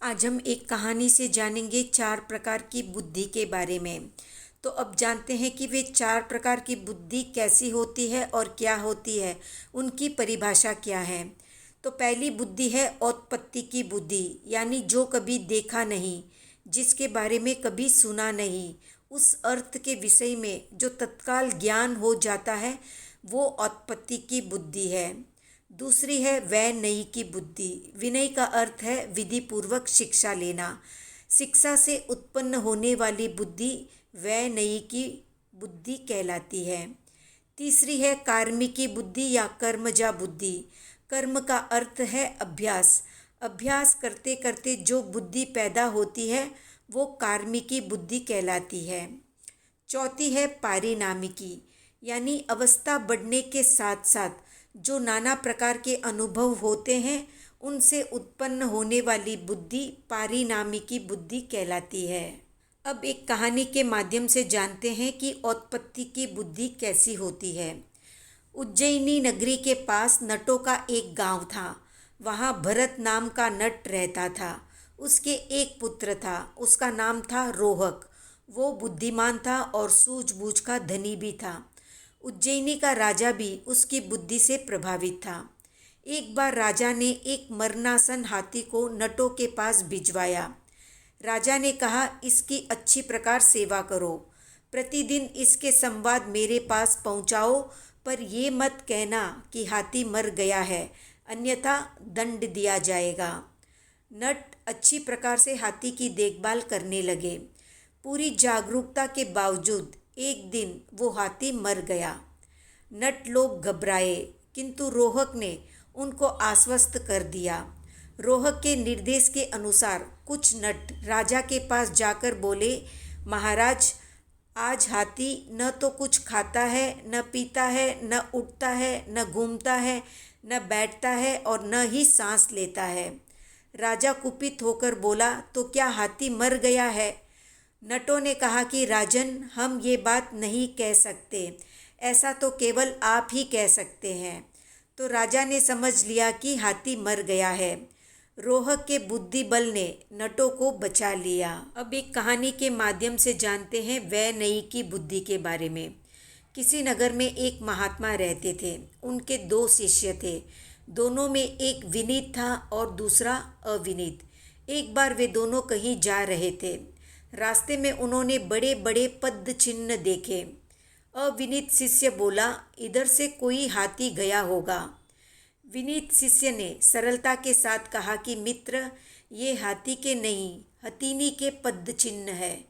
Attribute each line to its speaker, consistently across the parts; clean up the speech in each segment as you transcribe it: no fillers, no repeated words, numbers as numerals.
Speaker 1: आज हम एक कहानी से जानेंगे 4 प्रकार की बुद्धि के बारे में। तो अब जानते हैं कि वे 4 प्रकार की बुद्धि कैसी होती है और क्या होती है, उनकी परिभाषा क्या है। तो पहली बुद्धि है औत्पत्ति की बुद्धि, यानी जो कभी देखा नहीं, जिसके बारे में कभी सुना नहीं, उस अर्थ के विषय में जो तत्काल ज्ञान हो जाता है, वो औत्पत्ति की बुद्धि है। दूसरी है वैनयी की बुद्धि। विनय का अर्थ है विधि पूर्वक शिक्षा लेना। शिक्षा से उत्पन्न होने वाली बुद्धि वैनयी की बुद्धि कहलाती है। तीसरी है कार्मिकी बुद्धि या कर्मजा बुद्धि। कर्म का अर्थ है अभ्यास। अभ्यास करते करते जो बुद्धि पैदा होती है वो कार्मिकी बुद्धि कहलाती है। चौथी है पारिणामिकी, यानी अवस्था बढ़ने के साथ साथ जो नाना प्रकार के अनुभव होते हैं उनसे उत्पन्न होने वाली बुद्धि पारिणामिकी बुद्धि कहलाती है। अब एक कहानी के माध्यम से जानते हैं कि औत्पत्ति की बुद्धि कैसी होती है। उज्जैनी नगरी के पास नटों का एक गांव था। वहाँ भरत नाम का नट रहता था। उसके एक पुत्र था, उसका नाम था रोहक। वो बुद्धिमान था और सूझबूझ का धनी भी था। उज्जैनी का राजा भी उसकी बुद्धि से प्रभावित था। एक बार राजा ने एक मरणासन हाथी को नटों के पास भिजवाया। राजा ने कहा, इसकी अच्छी प्रकार सेवा करो, प्रतिदिन इसके संवाद मेरे पास पहुंचाओ, पर ये मत कहना कि हाथी मर गया है, अन्यथा दंड दिया जाएगा। नट अच्छी प्रकार से हाथी की देखभाल करने लगे। पूरी जागरूकता के बावजूद एक दिन वो हाथी मर गया। नट लोग घबराए, किंतु रोहक ने उनको आश्वस्त कर दिया। रोहक के निर्देश के अनुसार कुछ नट राजा के पास जाकर बोले, महाराज, आज हाथी न तो कुछ खाता है, न पीता है, न उठता है, न घूमता है, न बैठता है और न ही सांस लेता है। राजा कुपित होकर बोला, तो क्या हाथी मर गया है? नटों ने कहा कि राजन, हम ये बात नहीं कह सकते, ऐसा तो केवल आप ही कह सकते हैं। तो राजा ने समझ लिया कि हाथी मर गया है। रोहक के बुद्धि बल ने नटों को बचा लिया। अब एक कहानी के माध्यम से जानते हैं वैनयी की बुद्धि के बारे में। किसी नगर में एक महात्मा रहते थे। उनके 2 शिष्य थे। दोनों में एक विनीत था और दूसरा अविनीत। एक बार वे दोनों कहीं जा रहे थे। रास्ते में उन्होंने बड़े बड़े पद्म चिन्ह देखे। अविनीत शिष्य बोला, इधर से कोई हाथी गया होगा। विनीत शिष्य ने सरलता के साथ कहा कि मित्र, ये हाथी के नहीं, हथीनी के पद्म चिन्ह है।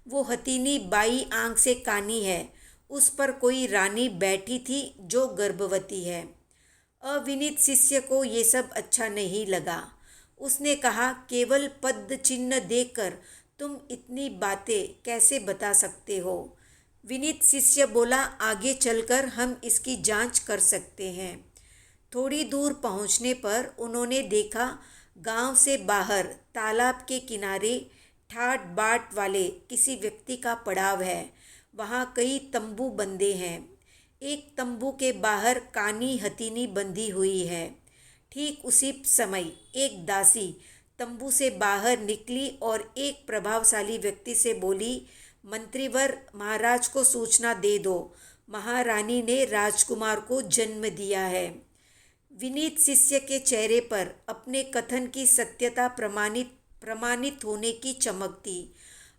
Speaker 1: वो हथीनी बाई आंख से कानी है। उस पर कोई रानी बैठी थी जो गर्भवती है। अविनीत शिष्य को ये सब अच्छा नहीं लगा। उसने कहा, केवल पद्म चिन्ह देखकर तुम इतनी बातें कैसे बता सकते हो? विनीत शिष्य बोला, आगे चलकर हम इसकी जांच कर सकते हैं। थोड़ी दूर पहुंचने पर उन्होंने देखा, गांव से बाहर तालाब के किनारे ठाट बाट वाले किसी व्यक्ति का पड़ाव है। वहां कई तंबू बंधे हैं। एक तंबू के बाहर कानी हथीनी बंधी हुई है। ठीक उसी समय एक दासी तंबू से बाहर निकली और एक प्रभावशाली व्यक्ति से बोली, मंत्रीवर, महाराज को सूचना दे दो, महारानी ने राजकुमार को जन्म दिया है। विनीत शिष्य के चेहरे पर अपने कथन की सत्यता प्रमाणित होने की चमक थी।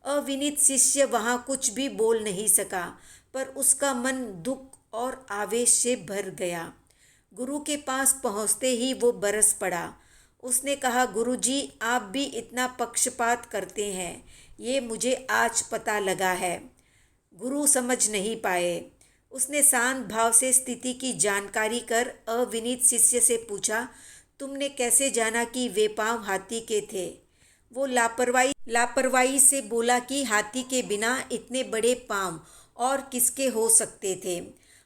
Speaker 1: अविनीत शिष्य वहां कुछ भी बोल नहीं सका, पर उसका मन दुख और आवेश से भर गया। गुरु के पास पहुंचते ही वो बरस पड़ा। उसने कहा, गुरुजी, आप भी इतना पक्षपात करते हैं, ये मुझे आज पता लगा है। गुरु समझ नहीं पाए। उसने शांत भाव से स्थिति की जानकारी कर अविनीत शिष्य से पूछा, तुमने कैसे जाना कि वे पांव हाथी के थे? वो लापरवाही से बोला कि हाथी के बिना इतने बड़े पांव और किसके हो सकते थे।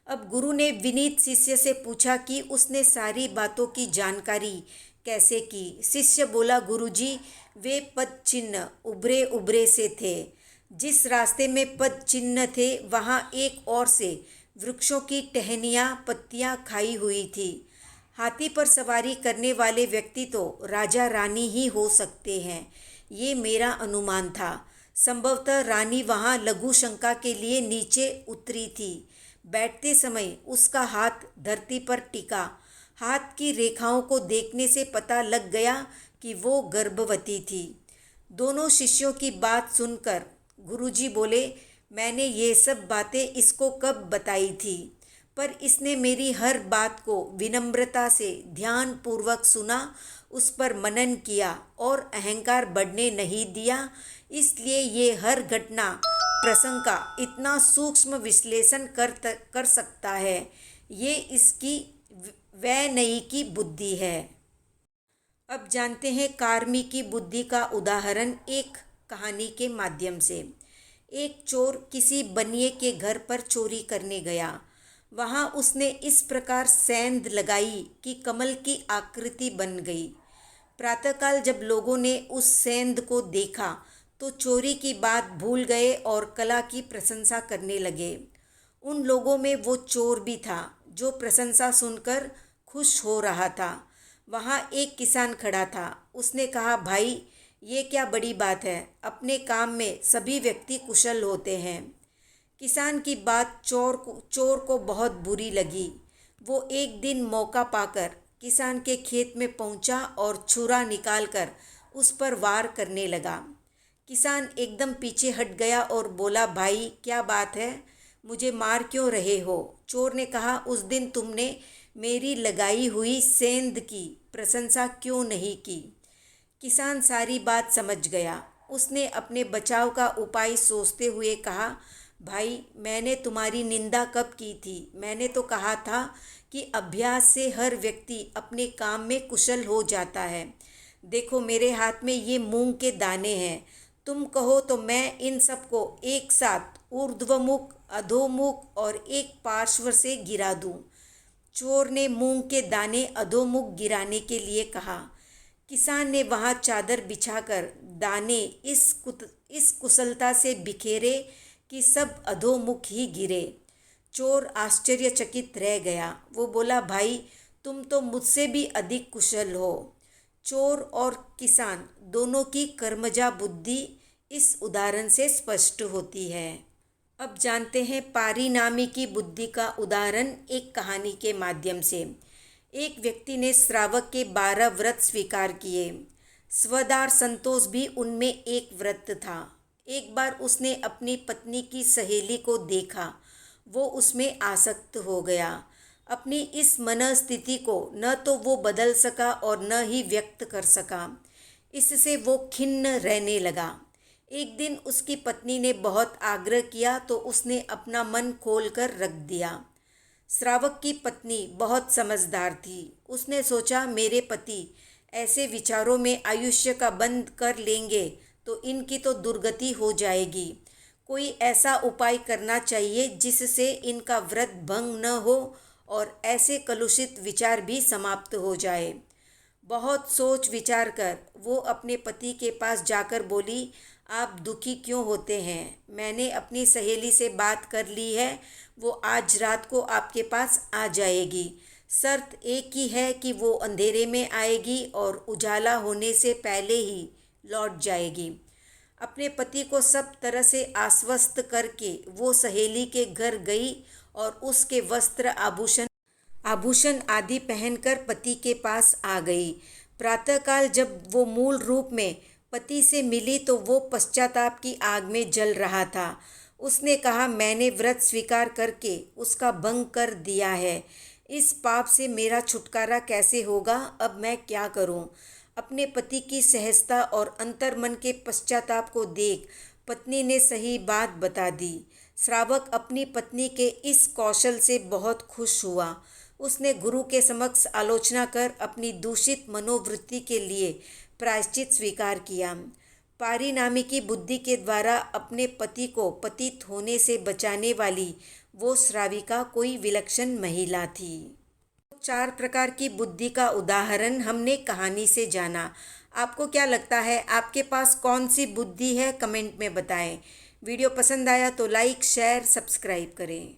Speaker 1: अब गुरु ने विनीत शिष्य से पूछा कि उसने सारी बातों की जानकारी कैसे की। शिष्य बोला, गुरुजी, वे पद चिन्ह उभरे उभरे से थे। जिस रास्ते में पद चिन्ह थे वहाँ एक ओर से वृक्षों की टहनियाँ पत्तियाँ खाई हुई थी। हाथी पर सवारी करने वाले व्यक्ति तो राजा रानी ही हो सकते हैं, ये मेरा अनुमान था। संभवतः रानी वहाँ लघु शंका के लिए नीचे उतरी थी। बैठते समय उसका हाथ धरती पर टिका। हाथ की रेखाओं को देखने से पता लग गया कि वो गर्भवती थी। दोनों शिष्यों की बात सुनकर गुरुजी बोले, मैंने ये सब बातें इसको कब बताई थी, पर इसने मेरी हर बात को विनम्रता से ध्यानपूर्वक सुना, उस पर मनन किया और अहंकार बढ़ने नहीं दिया। इसलिए ये हर घटना प्रसंग का इतना सूक्ष्म विश्लेषण कर सकता है। ये इसकी वैनयिकी बुद्धि है। अब जानते हैं कार्मी की बुद्धि का उदाहरण एक कहानी के माध्यम से। एक चोर किसी बनिए के घर पर चोरी करने गया। वहाँ उसने इस प्रकार सेंध लगाई कि कमल की आकृति बन गई। प्रातःकाल जब लोगों ने उस सेंध को देखा तो चोरी की बात भूल गए और कला की प्रशंसा करने लगे। उन लोगों में वो चोर भी था जो प्रशंसा सुनकर खुश हो रहा था। वहाँ एक किसान खड़ा था। उसने कहा, भाई ये क्या बड़ी बात है, अपने काम में सभी व्यक्ति कुशल होते हैं। किसान की बात चोर को बहुत बुरी लगी। वो एक दिन मौका पाकर किसान के खेत में पहुंचा और छुरा निकालकर उस पर वार करने लगा। किसान एकदम पीछे हट गया और बोला, भाई क्या बात है, मुझे मार क्यों रहे हो? चोर ने कहा, उस दिन तुमने मेरी लगाई हुई सेंध की प्रशंसा क्यों नहीं की? किसान सारी बात समझ गया। उसने अपने बचाव का उपाय सोचते हुए कहा, भाई मैंने तुम्हारी निंदा कब की थी? मैंने तो कहा था कि अभ्यास से हर व्यक्ति अपने काम में कुशल हो जाता है। देखो मेरे हाथ में ये मूंग के दाने हैं। तुम कहो तो मैं इन सबको एक साथ ऊर्ध्वमुख, अधोमुख और एक पार्श्व से गिरा दूं। चोर ने मूंग के दाने अधोमुख गिराने के लिए कहा। किसान ने वहाँ चादर बिछाकर दाने इस कुशलता से बिखेरे कि सब अधोमुख ही गिरे। चोर आश्चर्यचकित रह गया। वो बोला, भाई तुम तो मुझसे भी अधिक कुशल हो। चोर और किसान दोनों की कर्मजा बुद्धि इस उदाहरण से स्पष्ट होती है। अब जानते हैं पारिणामी की बुद्धि का उदाहरण एक कहानी के माध्यम से। एक व्यक्ति ने श्रावक के 12 व्रत स्वीकार किए। स्वदार संतोष भी उनमें एक व्रत था। एक बार उसने अपनी पत्नी की सहेली को देखा। वो उसमें आसक्त हो गया। अपनी इस मनस्थिति को न तो वो बदल सका और न ही व्यक्त कर सका। इससे वो खिन्न रहने लगा। एक दिन उसकी पत्नी ने बहुत आग्रह किया तो उसने अपना मन खोलकर रख दिया। श्रावक की पत्नी बहुत समझदार थी। उसने सोचा, मेरे पति ऐसे विचारों में आयुष्य का बंध कर लेंगे तो इनकी तो दुर्गति हो जाएगी। कोई ऐसा उपाय करना चाहिए जिससे इनका व्रत भंग न हो और ऐसे कलुषित विचार भी समाप्त हो जाए। बहुत सोच विचार कर वो अपने पति के पास जाकर बोली, आप दुखी क्यों होते हैं? मैंने अपनी सहेली से बात कर ली है। वो आज रात को आपके पास आ जाएगी। शर्त एक ही है कि वो अंधेरे में आएगी और उजाला होने से पहले ही लौट जाएगी। अपने पति को सब तरह से आश्वस्त करके वो सहेली के घर गई और उसके वस्त्र आभूषण आदि पहनकर पति के पास आ गई। प्रातःकाल जब वो मूल रूप में पति से मिली तो वो पश्चाताप की आग में जल रहा था। उसने कहा, मैंने व्रत स्वीकार करके उसका भंग कर दिया है। इस पाप से मेरा छुटकारा कैसे होगा? अब मैं क्या करूं? अपने पति की सहजता और अंतर्मन के पश्चाताप को देख पत्नी ने सही बात बता दी। श्रावक अपनी पत्नी के इस कौशल से बहुत खुश हुआ। उसने गुरु के समक्ष आलोचना कर अपनी दूषित मनोवृत्ति के लिए प्रायश्चित स्वीकार किया। पारिणामी की बुद्धि के द्वारा अपने पति को पतित होने से बचाने वाली वो श्राविका कोई विलक्षण महिला थी। 4 प्रकार की बुद्धि का उदाहरण हमने कहानी से जाना। आपको क्या लगता है, आपके पास कौन सी बुद्धि है? कमेंट में बताएं। वीडियो पसंद आया तो लाइक, शेयर, सब्सक्राइब करें।